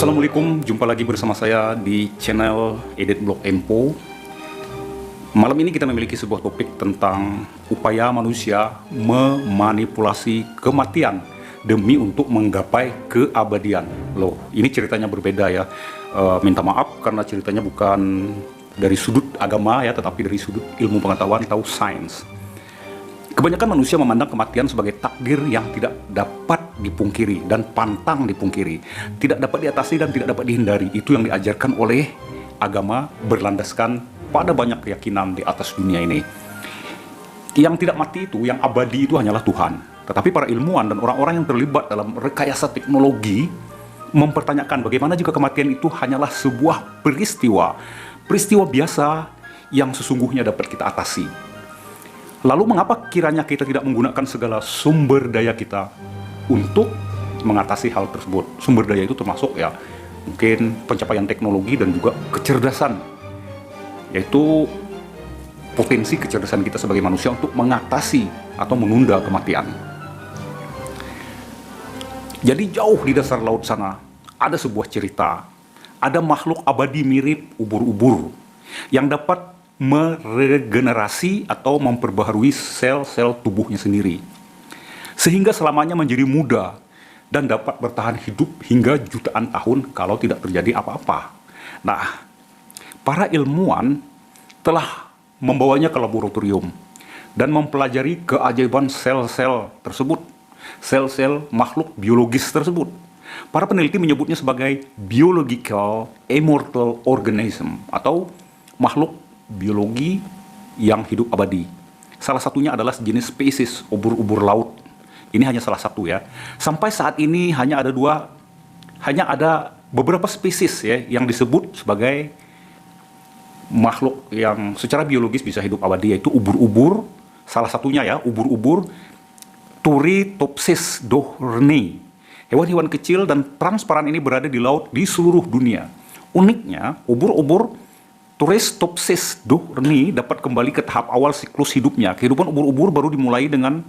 Assalamualaikum, jumpa lagi bersama saya di channel Edit Blog Info. Malam ini kita memiliki sebuah topik tentang upaya manusia memanipulasi kematian demi untuk menggapai keabadian. Loh, ini ceritanya berbeda ya. Minta maaf karena ceritanya bukan dari sudut agama ya, tetapi dari sudut ilmu pengetahuan atau sains. Kebanyakan manusia memandang kematian sebagai takdir yang tidak dapat dipungkiri dan pantang dipungkiri, tidak dapat diatasi dan tidak dapat dihindari. Itu yang diajarkan oleh agama berlandaskan pada banyak keyakinan di atas dunia ini. Yang tidak mati itu, yang abadi itu hanyalah Tuhan. Tetapi para ilmuwan dan orang-orang yang terlibat dalam rekayasa teknologi mempertanyakan bagaimana jika kematian itu hanyalah sebuah peristiwa biasa yang sesungguhnya dapat kita atasi. Lalu mengapa kiranya kita tidak menggunakan segala sumber daya kita untuk mengatasi hal tersebut? Sumber daya itu termasuk ya mungkin pencapaian teknologi dan juga kecerdasan, yaitu potensi kecerdasan kita sebagai manusia untuk mengatasi atau menunda kematian. Jadi jauh di dasar laut sana ada sebuah cerita, ada makhluk abadi mirip ubur-ubur yang dapat meregenerasi atau memperbaharui sel-sel tubuhnya sendiri, sehingga selamanya menjadi muda dan dapat bertahan hidup hingga jutaan tahun kalau tidak terjadi apa-apa. Nah, para ilmuwan telah membawanya ke laboratorium dan mempelajari keajaiban sel-sel tersebut, sel-sel makhluk biologis tersebut. Para peneliti menyebutnya sebagai biological immortal organism atau makhluk biologi yang hidup abadi. Salah satunya adalah jenis spesies ubur-ubur laut. Ini hanya salah satu ya. Sampai saat ini hanya ada beberapa spesies ya yang disebut sebagai makhluk yang secara biologis bisa hidup abadi, yaitu ubur-ubur. Salah satunya ya, ubur-ubur Turritopsis dohrnii. Hewan-hewan kecil dan transparan ini berada di laut di seluruh dunia. Uniknya, ubur-ubur Turritopsis dohrnii dapat kembali ke tahap awal siklus hidupnya. Kehidupan ubur-ubur baru dimulai dengan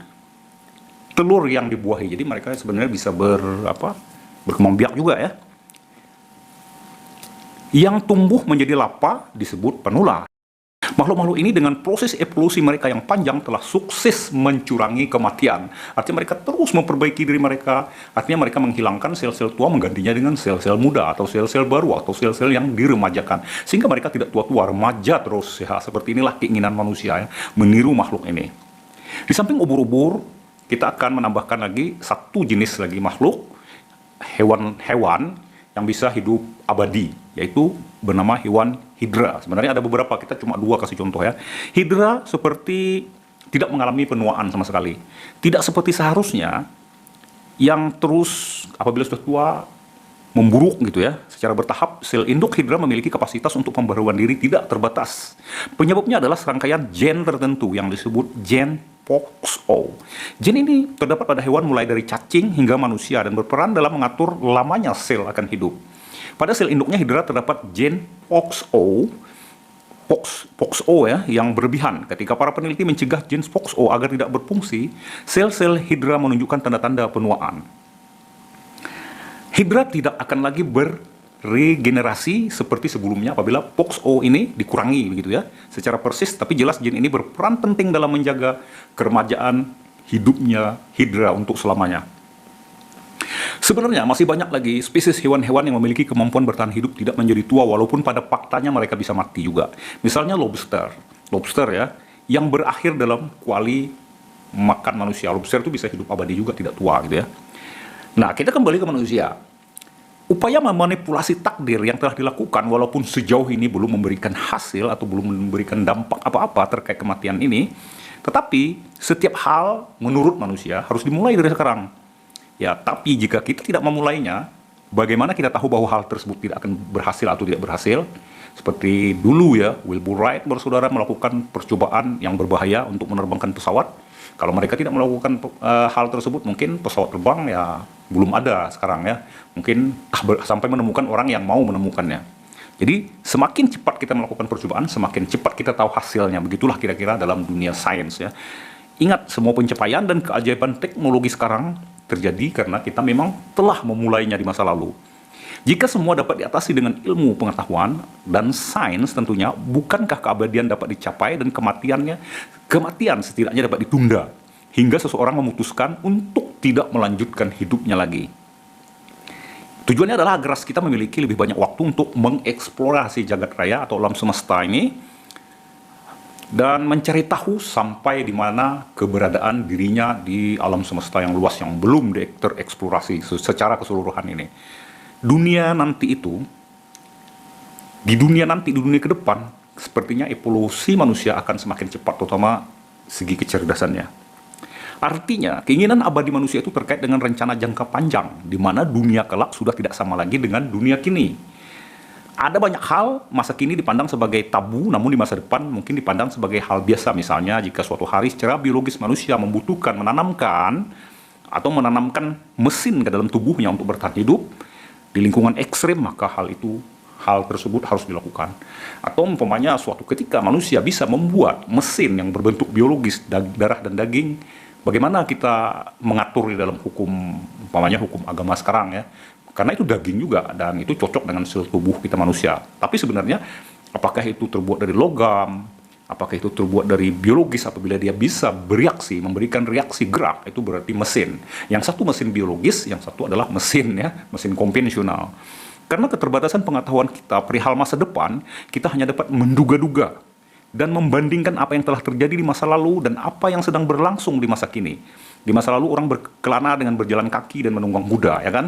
telur yang dibuahi. Jadi mereka sebenarnya bisa berkembang biak juga ya. Yang tumbuh menjadi larva disebut penula. Makhluk-makhluk ini dengan proses evolusi mereka yang panjang telah sukses mencurangi kematian. Artinya mereka terus memperbaiki diri mereka. Artinya mereka menghilangkan sel-sel tua menggantinya dengan sel-sel muda atau sel-sel baru atau sel-sel yang diremajakan. Sehingga mereka tidak tua-tua, remaja terus ya. Seperti inilah keinginan manusia ya, meniru makhluk ini. Di samping ubur-ubur, kita akan menambahkan lagi satu jenis lagi makhluk, hewan-hewan yang bisa hidup abadi, yaitu bernama hewan hidra. Sebenarnya ada beberapa, kita cuma dua kasih contoh ya. Hidra seperti tidak mengalami penuaan sama sekali. Tidak seperti seharusnya yang terus apabila sudah tua memburuk gitu ya. Secara bertahap, sel induk hidra memiliki kapasitas untuk pembaruan diri tidak terbatas. Penyebabnya adalah serangkaian gen tertentu yang disebut gen FOXO. Gen ini terdapat pada hewan mulai dari cacing hingga manusia dan berperan dalam mengatur lamanya sel akan hidup. Pada sel induknya hidra terdapat gen FOXO ya, yang berlebihan. Ketika para peneliti mencegah gen FOXO agar tidak berfungsi, sel-sel hidra menunjukkan tanda-tanda penuaan. Hidra tidak akan lagi beregenerasi seperti sebelumnya apabila FOXO ini dikurangi begitu ya, secara persis, tapi jelas gen ini berperan penting dalam menjaga keremajaan hidupnya hidra untuk selamanya. Sebenarnya masih banyak lagi spesies hewan-hewan yang memiliki kemampuan bertahan hidup tidak menjadi tua walaupun pada faktanya mereka bisa mati juga. Misalnya lobster ya, yang berakhir dalam kuali makan manusia. Lobster itu bisa hidup abadi juga, tidak tua gitu ya. Nah, kita kembali ke manusia. Upaya memanipulasi takdir yang telah dilakukan walaupun sejauh ini belum memberikan hasil atau belum memberikan dampak apa-apa terkait kematian ini, tetapi setiap hal menurut manusia harus dimulai dari sekarang. Ya, tapi jika kita tidak memulainya, bagaimana kita tahu bahwa hal tersebut tidak akan berhasil atau tidak berhasil? Seperti dulu ya, Wilbur Wright bersaudara melakukan percobaan yang berbahaya untuk menerbangkan pesawat. Kalau mereka tidak melakukan hal tersebut, mungkin pesawat terbang ya belum ada sekarang ya. Mungkin sampai menemukan orang yang mau menemukannya. Jadi semakin cepat kita melakukan percobaan, semakin cepat kita tahu hasilnya. Begitulah kira-kira dalam dunia sains ya. Ingat, semua pencapaian dan keajaiban teknologi sekarang terjadi karena kita memang telah memulainya di masa lalu. Jika semua dapat diatasi dengan ilmu pengetahuan dan sains tentunya, bukankah keabadian dapat dicapai dan kematian setidaknya dapat ditunda hingga seseorang memutuskan untuk tidak melanjutkan hidupnya lagi. Tujuannya adalah agar kita memiliki lebih banyak waktu untuk mengeksplorasi jagat raya atau alam semesta ini dan mencari tahu sampai di mana keberadaan dirinya di alam semesta yang luas yang belum tereksplorasi secara keseluruhan ini. Di dunia nanti di dunia ke depan, sepertinya evolusi manusia akan semakin cepat, terutama segi kecerdasannya. Artinya, keinginan abadi manusia itu terkait dengan rencana jangka panjang, di mana dunia kelak sudah tidak sama lagi dengan dunia kini. Ada banyak hal masa kini dipandang sebagai tabu, namun di masa depan mungkin dipandang sebagai hal biasa. Misalnya, jika suatu hari secara biologis manusia membutuhkan menanamkan mesin ke dalam tubuhnya untuk bertahan hidup di lingkungan ekstrim, maka hal tersebut harus dilakukan. Atau umpamanya suatu ketika manusia bisa membuat mesin yang berbentuk biologis, darah dan daging, bagaimana kita mengatur di dalam hukum, umpamanya hukum agama sekarang ya, karena itu daging juga dan itu cocok dengan sel tubuh kita manusia. Tapi sebenarnya apakah itu terbuat dari logam, apakah itu terbuat dari biologis, apabila dia bisa bereaksi, memberikan reaksi gerak, itu berarti mesin. Yang satu mesin biologis, yang satu adalah mesin konvensional. Karena keterbatasan pengetahuan kita perihal masa depan, kita hanya dapat menduga-duga dan membandingkan apa yang telah terjadi di masa lalu dan apa yang sedang berlangsung di masa kini. Di masa lalu orang berkelana dengan berjalan kaki dan menunggang kuda, ya kan?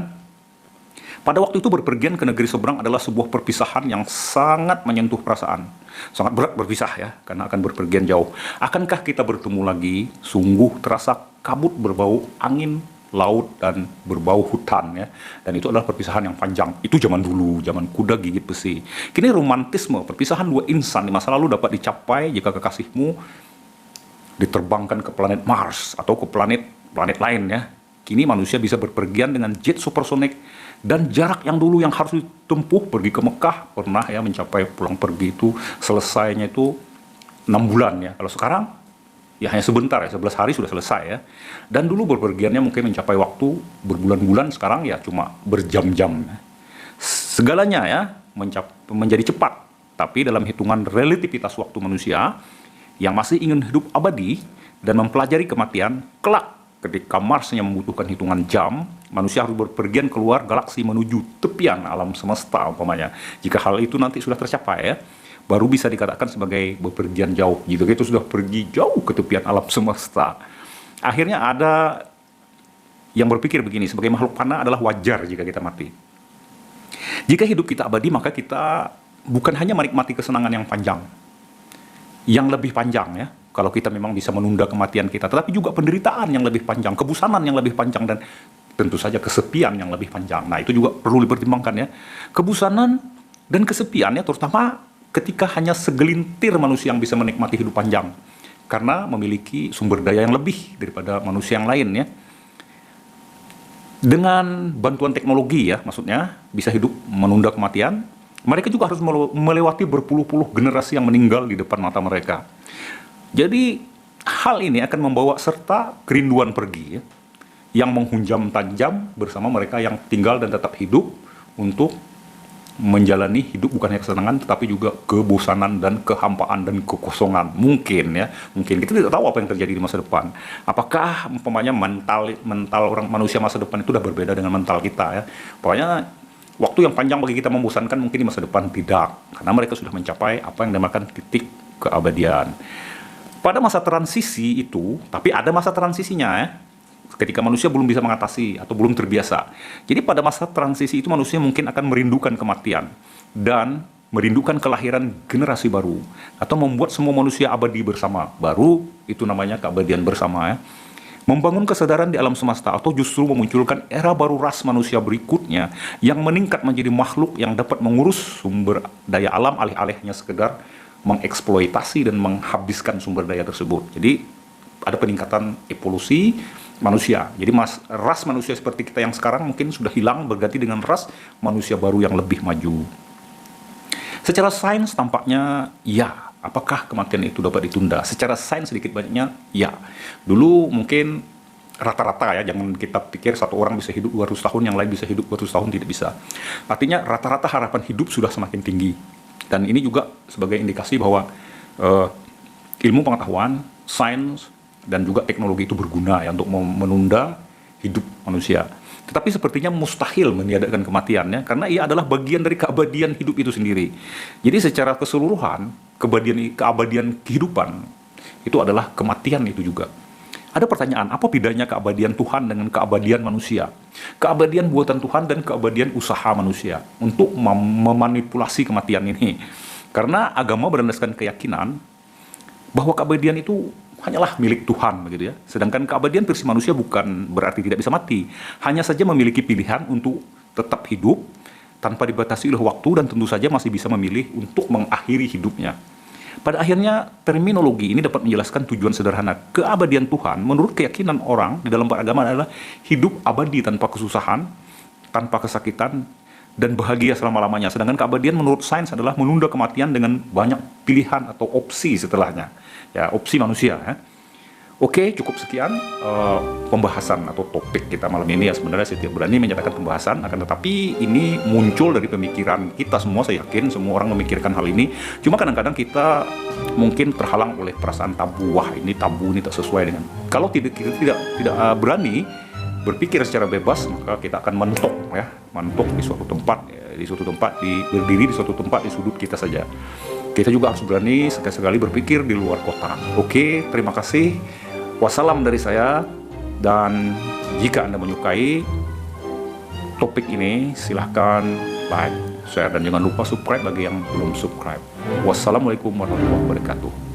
Pada waktu itu berpergian ke negeri seberang adalah sebuah perpisahan yang sangat menyentuh perasaan. Sangat berat berpisah ya, karena akan berpergian jauh. Akankah kita bertemu lagi? Sungguh terasa kabut berbau angin, laut, dan berbau hutan ya. Dan itu adalah perpisahan yang panjang. Itu zaman dulu, zaman kuda gigit besi. Kini romantisme, perpisahan dua insan di masa lalu dapat dicapai jika kekasihmu diterbangkan ke planet Mars atau ke planet lain ya. Kini manusia bisa berpergian dengan jet supersonik dan jarak yang dulu yang harus ditempuh pergi ke Mekah pernah ya mencapai pulang pergi itu selesainya itu 6 bulan ya. Kalau sekarang ya hanya sebentar ya, 11 hari sudah selesai ya. Dan dulu berpergiannya mungkin mencapai waktu berbulan-bulan, sekarang ya cuma berjam-jam. Segalanya ya menjadi cepat, tapi dalam hitungan relativitas waktu manusia yang masih ingin hidup abadi dan mempelajari kematian, kelak ketika Marsnya membutuhkan hitungan jam, manusia harus berpergian keluar galaksi menuju tepian alam semesta umpamanya. Jika hal itu nanti sudah tercapai ya, baru bisa dikatakan sebagai berpergian jauh. Jika itu sudah pergi jauh ke tepian alam semesta. Akhirnya ada yang berpikir begini, sebagai makhluk fana adalah wajar jika kita mati. Jika hidup kita abadi, maka kita bukan hanya menikmati kesenangan yang panjang, yang lebih panjang ya, kalau kita memang bisa menunda kematian kita, tetapi juga penderitaan yang lebih panjang, kebusanan yang lebih panjang, dan tentu saja kesepian yang lebih panjang. Nah, itu juga perlu dipertimbangkan ya. Kebusanan dan kesepian ya, terutama ketika hanya segelintir manusia yang bisa menikmati hidup panjang, karena memiliki sumber daya yang lebih daripada manusia yang lain ya. Dengan bantuan teknologi ya, maksudnya bisa hidup menunda kematian, mereka juga harus melewati berpuluh-puluh generasi yang meninggal di depan mata mereka. Jadi hal ini akan membawa serta kerinduan pergi ya, yang menghunjam tajam bersama mereka yang tinggal dan tetap hidup untuk menjalani hidup bukan hanya kesenangan tetapi juga kebosanan dan kehampaan dan kekosongan. Mungkin kita tidak tahu apa yang terjadi di masa depan. Apakah umpamanya mental orang manusia masa depan itu sudah berbeda dengan mental kita ya. Pokoknya waktu yang panjang bagi kita membosankan mungkin di masa depan tidak, karena mereka sudah mencapai apa yang dinamakan titik keabadian. Pada masa transisi itu, tapi ada masa transisinya ya, ketika manusia belum bisa mengatasi atau belum terbiasa. Jadi pada masa transisi itu manusia mungkin akan merindukan kematian dan merindukan kelahiran generasi baru atau membuat semua manusia abadi bersama. Baru itu namanya keabadian bersama ya. Membangun kesadaran di alam semesta atau justru memunculkan era baru ras manusia berikutnya yang meningkat menjadi makhluk yang dapat mengurus sumber daya alam alih-alihnya sekedar mengeksploitasi dan menghabiskan sumber daya tersebut. Jadi ada peningkatan evolusi manusia. Jadi ras manusia seperti kita yang sekarang mungkin sudah hilang, berganti dengan ras manusia baru yang lebih maju. Secara sains tampaknya ya, apakah kematian itu dapat ditunda? Secara sains sedikit banyaknya ya. Dulu mungkin rata-rata ya, jangan kita pikir satu orang bisa hidup 200 tahun, yang lain bisa hidup 200 tahun, tidak bisa. Artinya rata-rata harapan hidup sudah semakin tinggi. Dan ini juga sebagai indikasi bahwa ilmu pengetahuan, sains, dan juga teknologi itu berguna ya untuk menunda hidup manusia. Tetapi sepertinya mustahil meniadakan kematiannya, karena ia adalah bagian dari keabadian hidup itu sendiri. Jadi secara keseluruhan, keabadian kehidupan itu adalah kematian itu juga. Ada pertanyaan, apa bedanya keabadian Tuhan dengan keabadian manusia? Keabadian buatan Tuhan dan keabadian usaha manusia untuk memanipulasi kematian ini. Karena agama berlandaskan keyakinan bahwa keabadian itu hanyalah milik Tuhan, begitu ya. Sedangkan keabadian versi manusia bukan berarti tidak bisa mati, hanya saja memiliki pilihan untuk tetap hidup tanpa dibatasi oleh waktu, dan tentu saja masih bisa memilih untuk mengakhiri hidupnya. Pada akhirnya, terminologi ini dapat menjelaskan tujuan sederhana. Keabadian Tuhan, menurut keyakinan orang di dalam beragama, adalah hidup abadi tanpa kesusahan, tanpa kesakitan, dan bahagia selama-lamanya. Sedangkan keabadian menurut sains adalah menunda kematian dengan banyak pilihan atau opsi setelahnya. Ya, opsi manusia. Ya. Oke, cukup sekian pembahasan atau topik kita malam ini ya. Sebenarnya saya tidak berani menyatakan pembahasan, akan tetapi ini muncul dari pemikiran kita semua. Saya yakin semua orang memikirkan hal ini. Cuma kadang-kadang kita mungkin terhalang oleh perasaan tabu. Wah, ini tabu, ini tak sesuai dengan. Kalau kita tidak berani berpikir secara bebas, maka kita akan mentok ya, mentok di suatu tempat, berdiri di suatu tempat di sudut kita saja. Kita juga harus berani sekali-sekali berpikir di luar kotak. Oke, terima kasih. Wassalam dari saya, dan jika Anda menyukai topik ini, silahkan like, share, dan jangan lupa subscribe bagi yang belum subscribe. Wassalamualaikum warahmatullahi wabarakatuh.